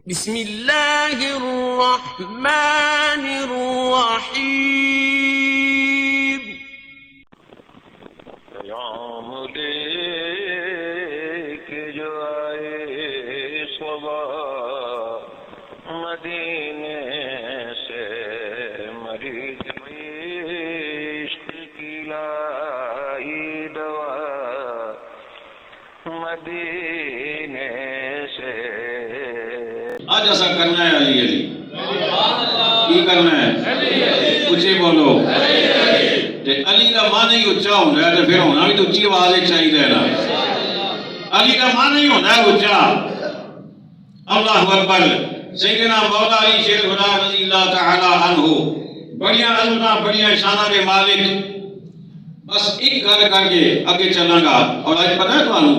بسم اللہ الرحمن الرحیم پیام لے کے جو آئے صبا مدینے سے مریض عشق کی لائی دوا مدینے سے آج ایسا کرنا ہے علی علی کی کرنا ہے اچھے بولو علی کا ماں نہیں اچھا ہونا ہے تو پھر ہونا بھی تو اچھی آواز چاہیے نا علی کا ماں نہیں ہونا ہے اچھا اللہ اکبر سیدنا مولا علی شیر خدا رضی اللہ تعالی عنہ بڑیاں عظمتاں بڑیاں شانہ کے مالک بس ایک گل کر کے آگے چلاں گا اور آج پتہ ہے تمہیں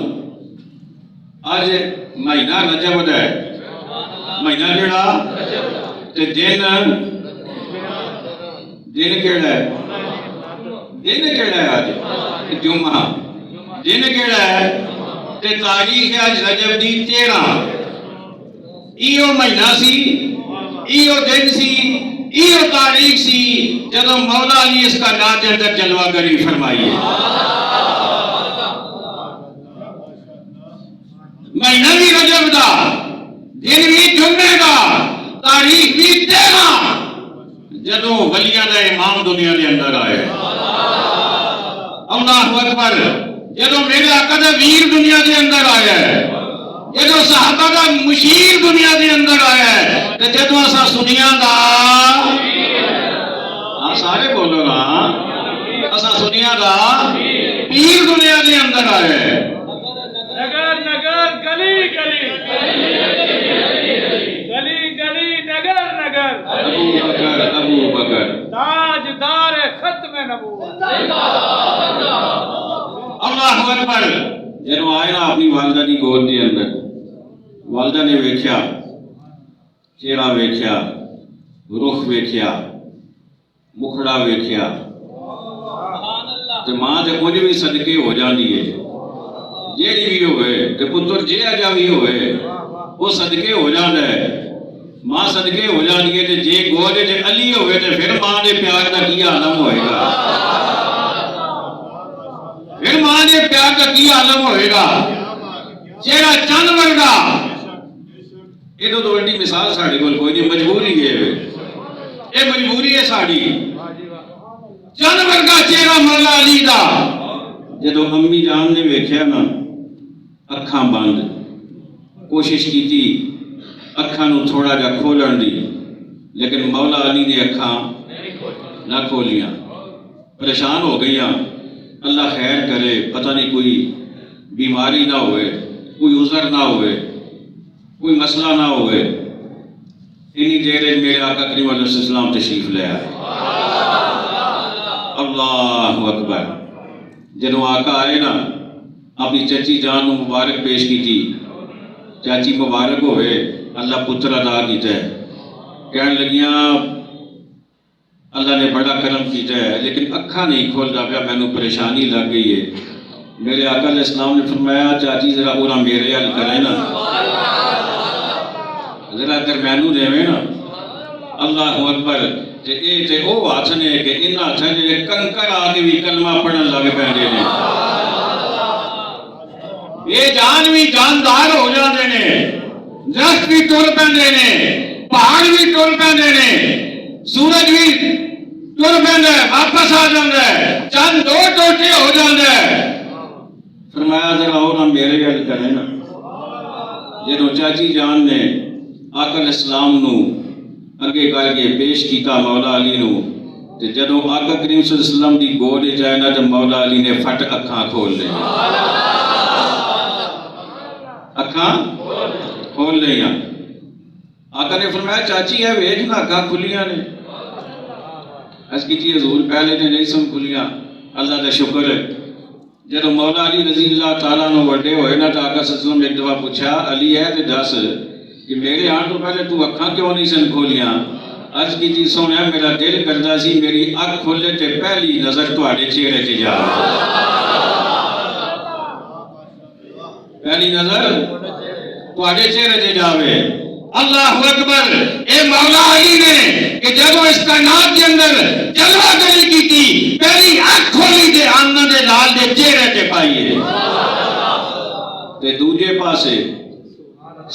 آج مہینہ رجب ہے مہینہ کیڑا تے دن کیڑا ہے دن کیڑا ہے آج جمعہ دن کیڑا ہے تے تاریخ ہے آج رجب دی 13 ایو مہینہ سی ایو دن سی ایو تاریخ سی جدو مولا علی اس کا نام کے اندر جلوہ گری فرمائی ہے مہینہ بھی رجب دا دن بھی جمعے دا تاریخ بھی 13 جدو ولیاں دا امام دنیا دے اندر آئے اللہ اکبر جدو میرے آقا دا ویر دنیا دے اندر آیا ہے جدو صحابہ دا مشیر دنیا دے اندر آیا ہے تے جدو اسا سنیاں دا سارے بولو نا اسا سنیاں دا پیر دنیا دے اندر آیا ہے نگر نگر گلی گلی گلی گلی نگر نگر ابو بکر تاجدار ختم نبوت اللہ اکبر جنو آئے نا اپنی والدہ کی گود کے اندر والدہ نے ویکھیا چہرہ ویکھیا رخ ویکھیا مکھڑا ویکھیا تے ماں تے کچھ بھی صدقے ہو جاندی ہے جیڑی بھی ہوئے تے پتر جے اجا بھی ہوئے وہ صدقے ہو جاندا ہے ماں صدقے ہو جاندی ہے تے جے گوجے تے علی ہوئے تے پھر ماں دے پیار دا کی عالم ہوئے گا پھر ماں دے پیار دا کی عالم ہوئے گا چہرہ چند ورگا یہ تو بڑی مثال ساڑی کول کوئی نہیں مجبوری ہے یہ مجبوری ہے ساڑی چند ورگا چہرہ مولا علی دا جدو امی جان نے ویکھیا نا اکھاں بند کوشش کی تھی اکھاں نو تھوڑا جا کھولن دی لیکن مولا علی نے اکھاں نہ کھولیاں پریشان ہو گئیاں اللہ خیر کرے پتہ نہیں کوئی بیماری نہ ہوئے کوئی عذر نہ ہوئے کوئی مسئلہ نہ ہوئے انہی دیر میرے آقا کریم علیہ السلام تشریف لے آئے اللہ اکبر جنہوں آقا آئے نا اپنی چچی جان کو مبارک پیش کی تھی چاچی مبارک ہوئے اللہ پتر ادا کیتا ہے کہنے لگیاں اللہ نے بڑا کرم کیتا ہے لیکن اکھا نہیں کھولتا پیا میں نے پریشانی لگ گئی ہے میرے آقا علیہ السلام نے فرمایا چاچی ذرا پورا میرے حل کرے نا ذرا ادھر مینو دے نا اللہ اکبر تے اے تے او ہاتھ نے کہ انہاں ہاتھاں دے کنکر آ کے بھی کلمہ پڑھن لگ پیندے نے یہ جان بھی جاندار ہو جاندے نے درخت بھی ٹر پیندے نے پہاڑ بھی ٹر پیندے نے سورج بھی ٹر پیندا ہے واپس آ جاندا ہے چند دو ٹوٹے ہو جاندا ہے فرمایا ذرا اور میرے گل کرے نا جدو چاچی جان نے آقا علیہ السلام نو اگے کر کے پیش کیتا مولا علی نو تے جدو آقا کریم صلی اللہ علیہ وسلم دی گود جائے نا تے مولا علی نے پھٹ اکھاں کھول لیا اکھاں کھول لیا آقا نے فرمایا چاچی ہے ویکھ نا اکھاں کھلیاں نے اس کی چیز حضور پہلے نے نہیں سن کھلیاں اللہ دا شکر ہے جدو مولا علی رضی اللہ تعالیٰ نو وڈے ہوئے نا تو آقا صلی اللہ علیہ وسلم ایک دفعہ پوچھا علی ہے تے دس کہ میرے آن تو پہلے تو اکھاں کیوں نہیں سن کھولیاں عرض کی چیز سونا میرا دل کرتا سی میری اکھ کھولے تے پہلی نظر تواڈے چہرے تے جا پہلی نظر تواڈے چہرے تے جاوے اللہ اکبر. اے مولا علی نے کہ جب اس کائنات کے اندر جلوہ گری کی تھی پہلی اکھ کھولی تے آمنہ دے لال دے چہرے تے پائیے تے دوجے پاسے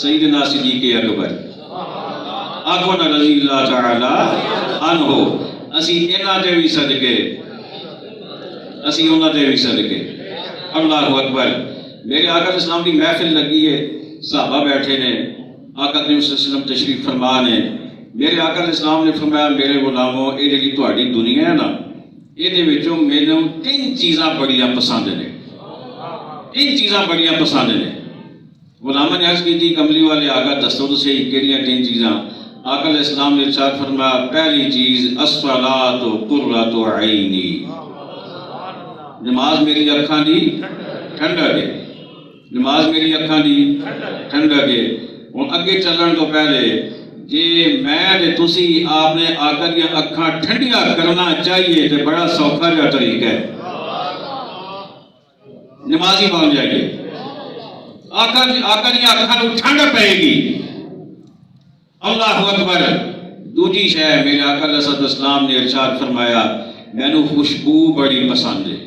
سیدنا صدیق اکبر آخو نا رضی اللہ تعالی عنہ. اسی انہاں تے بھی صدقے اسی انہاں تے بھی صدقے. اللہ اکبر. میرے آقا علیہ السلام کی محفل لگی ہے, صحابہ بیٹھے نے, آقا کریم صلی اللہ علیہ وسلم تشریف فرما نے. میرے آقا علیہ السلام نے فرمایا میرے غلاموں یہ جی تہاڈی دنیا ہے نا یہ مینوں 3 چیزاں بڑیاں پسند نے. 3 چیزاں بڑیاں پسند نے. غلامہ نے عرض کی تھی کملی والے آقا دسو تو صحیح کہڑیاں 3 چیزاں. آقا علیہ السلام نے ارشاد فرمایا پہلی چیز الصلاۃ قرۃ عینی, نماز میری اکھاں دی ٹھنڈک ہے. نماز میری اکھاں دی ٹھنڈک ہے. ہوں اگے چلن تو پہلے جی میں تے تسی آپ نے آقا دی اکھاں ٹھنڈیاں کرنا چاہیے تے بڑا سوکھا جا طریقہ ہے. نمازی بن جائیے, آقا دی اکھاں نوں ٹھنڈ پائے گی. اللہ اکبر. دوجی شے میرے آقا علیہ السلام نے ارشاد فرمایا مینوں خوشبو بڑی پسند ہے.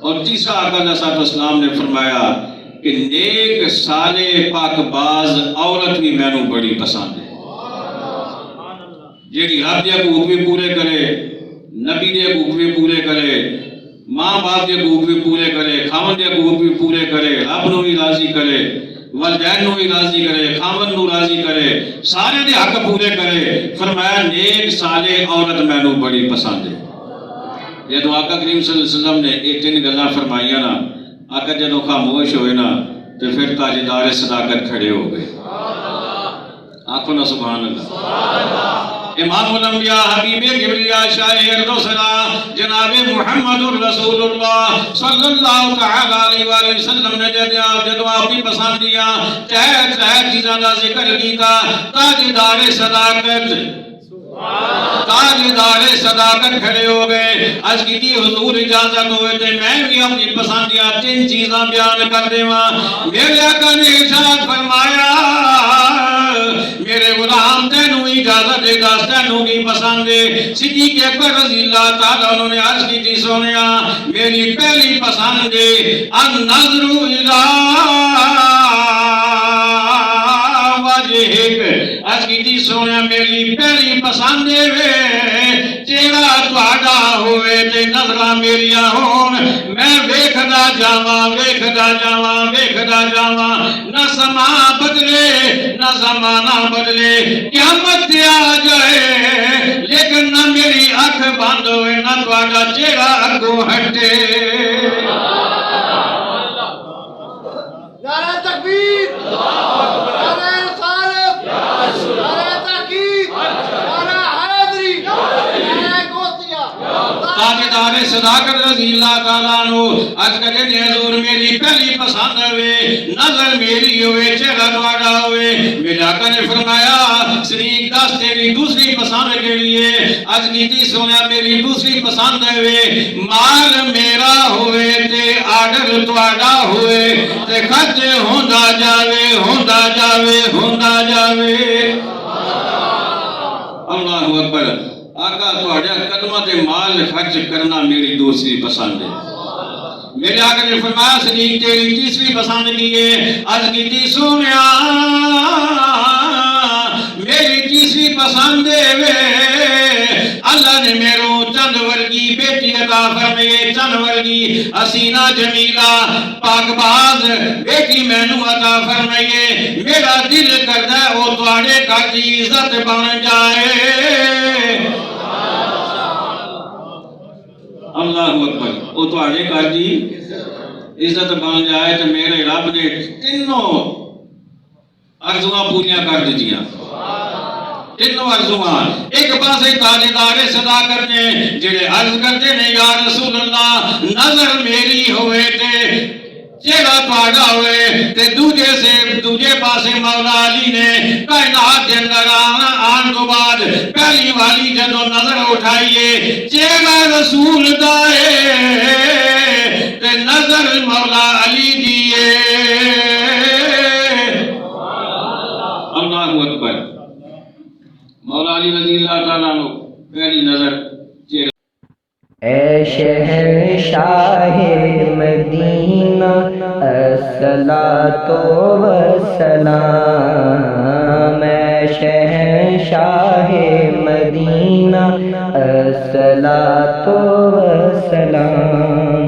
اور تیسرا آقا علیہ السلام نے فرمایا کہ نیک صالح پاک باز عورت بھی مینوں بڑی پسند ہے جیڑی رب دے حقوق بھی پورے کرے, نبی دے حقوق بھی پورے کرے, ماں باپ دے حقوق بھی پورے کرے, خاوند دے حقوق بھی پورے کرے, رب نو بھی راضی کرے, والدین نو بھی راضی کرے, خاوند نو راضی کرے, سارے دے حق پورے کرے. فرمایا نیک صالح عورت مینوں بڑی پسند ہے. جدو آقا کریم صلی اللہ علیہ وسلم نے یہ 3 گلاں فرمائیاں نا, آقا جدو خاموش ہوئے نا تو پھر تاجدار صداقت کھڑے ہو گئے. آنکھوں نا سبحان اللہ. امام الانبیاء حبیب کبریا شاہ ارض سنا جناب محمد الرسول اللہ صلی اللہ تعالی علیہ وآلہ وسلم نے جدو اپنی پسندیاں 3 چیزاں کا ذکر کیتا. تاجدار صداقت, تاجدار صداقت کھڑے ہو گئے. آج کی تھی حضور اجازت ہوئے تھے میں بھی اپنی پسندیاں 3 چیزاں بیان کر دے ماں. میرے آقا نے ارشاد فرمایا میرے غلام تینوں اجازت دے دس تینوں کی پسند ہے. صدیق اکبر رضی اللہ تعالیٰ انہوں نے عرض کی تھی سونیا میری پہلی پسند ہے النظر الی وجہک. عرض کی تھی سونیا میری پہلی پسند ہے چہرہ تہاڈا ہوئے تے نظراں میریاں ہون, میں ویکھدا جاواں ویکھدا جاواں ویکھدا جاواں, نہ سماں بدلے نہ زمانہ بدلے, قیامت آ جائے لیکن نہ میری اکھ بند ہوئے نہ تہاڈا چہرہ اگوں ہٹے. نعرہ تکبیر, نعرہ رسالت, نعرہ تحقیق, نعرہ حیدری, نعرہ گوتیا. تاجدار صداقت رضی اللہ تعالیٰ عنہ آج کہتے ہیں حضور میری پہلی پسند ہوئے نظر میری ہوئے چہرہ تہاڈا ہوئے. میرے آقا نے فرمایا صدیق دس تیری دوسری پسند کے لیے. آج کیتی سونا میری دوسری پسند ہوئے مال میرا ہوئے تے آرڈر تہاڈا ہوئے تے خرچ ہوندا جاوے ہوندا جاوے ہوندا جاوے. اللہ اکبر. آقا تہاڈے قدماں تے مال خرچ کرنا میری دوسری پسند ہے. میرے آقا نے فرمایا صدیق تیری تیسری پسند کی ہے. عرض کی سونیا میری تیسری پسند ہے اللہ نے میرو چند ورگی بیٹی عطا فرمائے, چند ورگی حسینہ جمیلہ پاک باز بیٹی مینوں عطا فرمائے. میرا دل کردا ہے او تہاڈے گھر دی عزت بن جائے. اللہ اکبر. او تہاڈے گھر دی عزت بن جائے تو میرے رب نے 3 عرضاں پوریاں کر دیتیاں. 3 عرضاں. ایک پاسے تاجدار صداقت نے جڑے عرض کرتے نے یا رسول اللہ نظر میری ہوئے تے چہرہ تہاڈا ہوئے تے دوجے پاسے مولا علی نے کائنات دے اندر آن تو بعد پہلی والی جدو نظر اٹھائیے چہرہ رسول دا تے نظر مولا علی دیئے. اللہ اکبر. مولا علی رضی اللہ تعالیٰ عنہ پہلی نظر چہرہ. اے شہنشاہ مدینہ الصلاۃ والسلام، اے شہنشاہ مدینہ الصلاۃ والسلام.